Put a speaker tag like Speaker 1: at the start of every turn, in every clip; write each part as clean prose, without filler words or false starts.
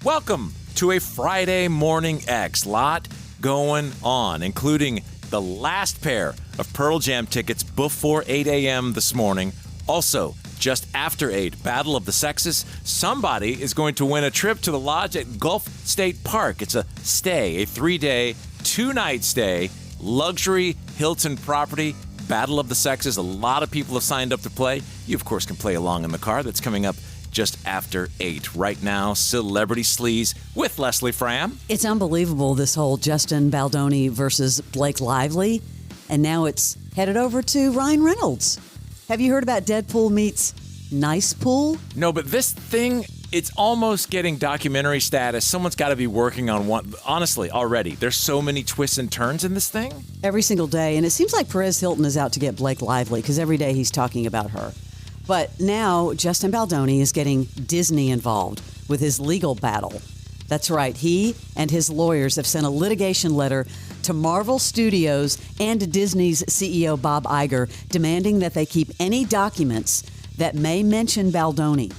Speaker 1: Welcome to a Friday Morning X. Lot going on, including the last pair of Pearl Jam tickets before 8 a.m. this morning. Also, just after 8, Battle of the Sexes. Somebody is going to win a trip to the lodge at Gulf State Park. It's a 3-day, 2-night stay, luxury Hilton property. Battle of the Sexes. A lot of people have signed up to play. You, of course, can play along in the car. That's coming up just after 8. Right now, Celebrity Sleaze with Leslie Fram.
Speaker 2: It's unbelievable, this whole Justin Baldoni versus Blake Lively. And now it's headed over to Ryan Reynolds. Have you heard about Deadpool meets Nice Pool?
Speaker 1: No, but this thing, it's almost getting documentary status. Someone's got to be working on one. Honestly, already. There's so many twists and turns in this thing.
Speaker 2: Every single day. And it seems like Perez Hilton is out to get Blake Lively because every day he's talking about her. But now Justin Baldoni is getting Disney involved with his legal battle. That's right. He and his lawyers have sent a litigation letter to Marvel Studios and Disney's CEO Bob Iger, demanding that they keep any documents that may mention Baldoni.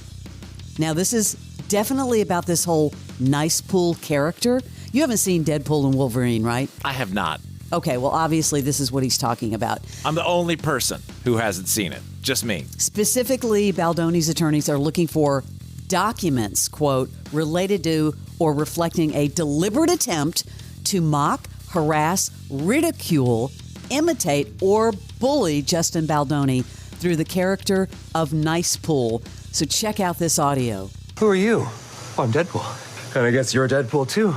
Speaker 2: Now, this is definitely about this whole Nice Pool character. You haven't seen Deadpool and Wolverine, right?
Speaker 1: I have not.
Speaker 2: Okay, well, obviously, this is what he's talking about.
Speaker 1: I'm the only person who hasn't seen it. Just me.
Speaker 2: Specifically, Baldoni's attorneys are looking for documents, quote, related to or reflecting a deliberate attempt to mock, harass, ridicule, imitate, or bully Justin Baldoni through the character of Nice Pool. So check out this audio.
Speaker 3: Who are you? Oh, I'm Deadpool. And I guess you're Deadpool, too.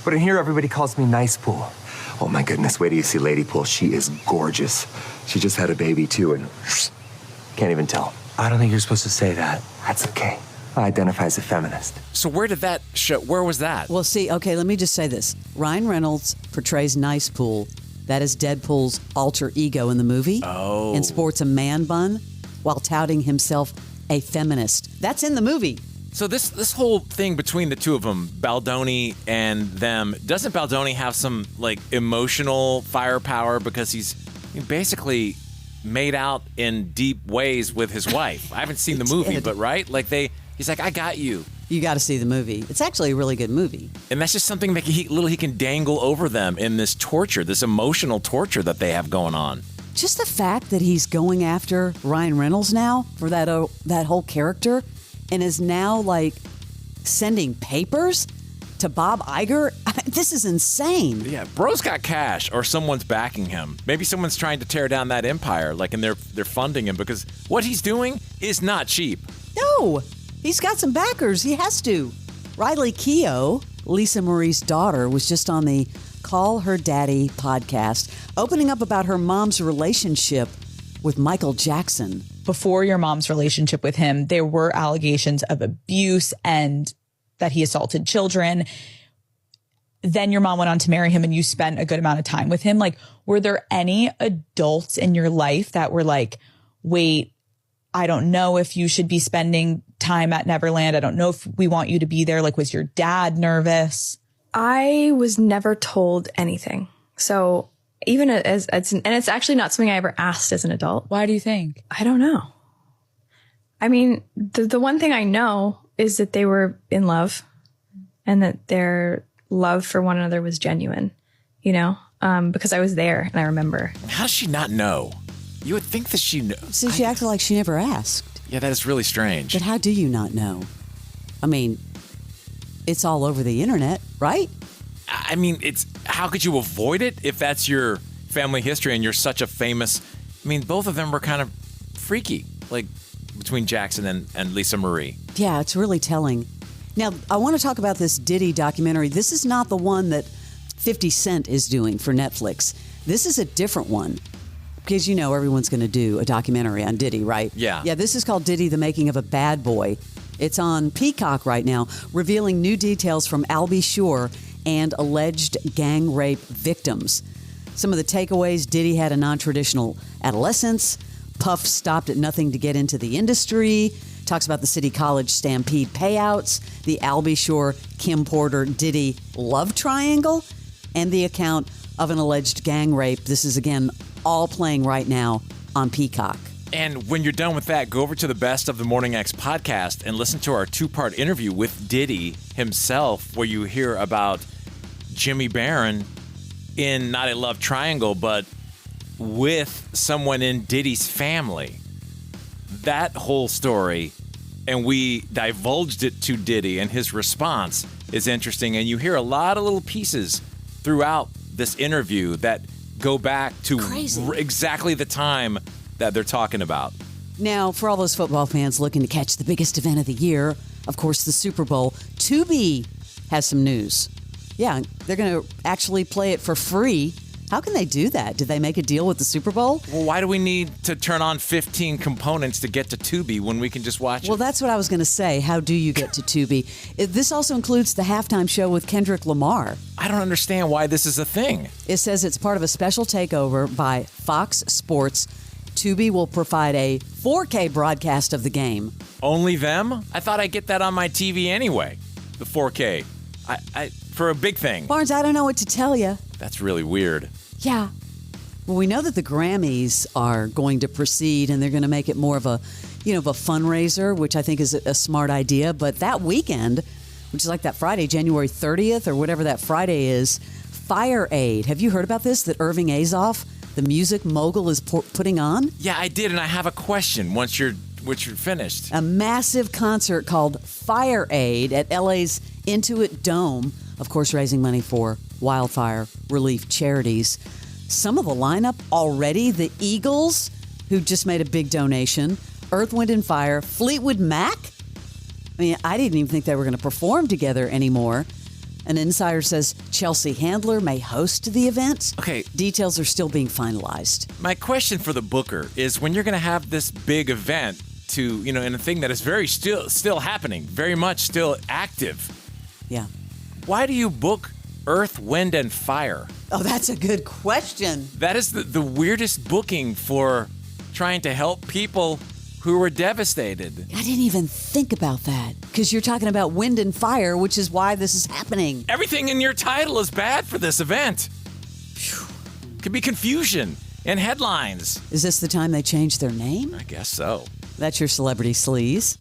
Speaker 3: But in here, everybody calls me Nice Pool. Oh, my goodness, wait till you see Lady Pool. She is gorgeous. She just had a baby, too, and can't even tell. I don't think you're supposed to say that. That's okay. I identify as a feminist.
Speaker 1: So where did that show? Where was that?
Speaker 2: Well, see, okay, let me just say this. Ryan Reynolds portrays Nice Pool. That is Deadpool's alter ego in the movie.
Speaker 1: Oh.
Speaker 2: And sports a man bun while touting himself a feminist. That's in the movie.
Speaker 1: So this whole thing between the two of them, Baldoni and them, doesn't Baldoni have some like emotional firepower because he's basically made out in deep ways with his wife? I haven't seen the movie, but right? Like he's like, I got you.
Speaker 2: You got to see the movie. It's actually a really good movie.
Speaker 1: And that's just something that he can dangle over them in this torture, this emotional torture that they have going on.
Speaker 2: Just the fact that he's going after Ryan Reynolds now for that whole character and is now like sending papers to Bob Iger. This is insane.
Speaker 1: Yeah, bro's got cash or someone's backing him. Maybe someone's trying to tear down that empire, like, and they're funding him because what he's doing is not cheap.
Speaker 2: No, he's got some backers. He has to. Riley Keough, Lisa Marie's daughter, was just on the Call Her Daddy podcast, opening up about her mom's relationship with Michael Jackson.
Speaker 4: Before your mom's relationship with him, there were allegations of abuse and that he assaulted children. Then your mom went on to marry him and you spent a good amount of time with him. Like, were there any adults in your life that were like, wait, I don't know if you should be spending time at Neverland. I don't know if we want you to be there. Like, was your dad nervous?
Speaker 5: I was never told anything. So even and it's actually not something I ever asked as an adult.
Speaker 4: Why do you think?
Speaker 5: I don't know. I mean, the one thing I know is that they were in love and that their love for one another was genuine, because I was there and I remember.
Speaker 1: How does she not know? You would think that she knows.
Speaker 2: See, she acted like she never asked.
Speaker 1: Yeah, that is really strange.
Speaker 2: But how do you not know? I mean, it's all over the internet, right?
Speaker 1: I mean, how could you avoid it if that's your family history and you're such a famous... I mean, both of them were kind of freaky, like between Jackson and Lisa Marie.
Speaker 2: Yeah, it's really telling. Now, I want to talk about this Diddy documentary. This is not the one that 50 Cent is doing for Netflix. This is a different one. Because everyone's going to do a documentary on Diddy, right?
Speaker 1: Yeah.
Speaker 2: Yeah, this is called Diddy, The Making of a Bad Boy. It's on Peacock right now, revealing new details from Albie Shore and alleged gang rape victims. Some of the takeaways: Diddy had a non-traditional adolescence. Puff stopped at nothing to get into the industry. Talks about the City College stampede payouts, the Albie Shore, Kim Porter, Diddy love triangle, and the account of an alleged gang rape. This is, again, all playing right now on Peacock.
Speaker 1: And when you're done with that, go over to the Best of the Morning X podcast and listen to our 2-part interview with Diddy himself, where you hear about Jimmy Barron in not a love triangle, but with someone in Diddy's family. That whole story, and we divulged it to Diddy, and his response is interesting. And you hear a lot of little pieces throughout this interview that go back to exactly the time that they're talking about.
Speaker 2: Now, for all those football fans looking to catch the biggest event of the year, of course, the Super Bowl, Tubi has some news. Yeah, they're going to actually play it for free. How can they do that? Did they make a deal with the Super Bowl?
Speaker 1: Well, why do we need to turn on 15 components to get to Tubi when we can just watch it?
Speaker 2: Well, that's what I was going to say. How do you get to Tubi? This also includes the halftime show with Kendrick Lamar.
Speaker 1: I don't understand why this is a thing.
Speaker 2: It says it's part of a special takeover by Fox Sports. Tubi will provide a 4K broadcast of the game.
Speaker 1: Only them? I thought I'd get that on my TV anyway. The 4K. I for a big thing.
Speaker 2: Barnes, I don't know what to tell you.
Speaker 1: That's really weird.
Speaker 2: Yeah. Well, we know that the Grammys are going to proceed, and they're going to make it more of a, of a fundraiser, which I think is a smart idea. But that weekend, which is like that Friday, January 30th or whatever that Friday is, Fire Aid. Have you heard about this? That Irving Azoff, the music mogul, is putting on?
Speaker 1: Yeah, I did, and I have a question once you're finished.
Speaker 2: A massive concert called Fire Aid at LA's Intuit Dome, of course, raising money for wildfire relief charities. Some of the lineup already, the Eagles, who just made a big donation, Earth, Wind and Fire, Fleetwood Mac. I mean, I didn't even think they were going to perform together anymore. An insider says Chelsea Handler may host the event.
Speaker 1: Okay.
Speaker 2: Details are still being finalized.
Speaker 1: My question for the booker is, when you're going to have this big event in a thing that is very still happening, very much still active,
Speaker 2: Yeah.
Speaker 1: why do you book Earth, Wind, and Fire?
Speaker 2: Oh, that's a good question.
Speaker 1: That is the weirdest booking for trying to help people who were devastated.
Speaker 2: I didn't even think about that, because you're talking about wind and fire, which is why this is happening.
Speaker 1: Everything in your title is bad for this event. Could be confusion and headlines.
Speaker 2: Is this the time they changed their name?
Speaker 1: I guess so.
Speaker 2: That's your Celebrity Sleaze.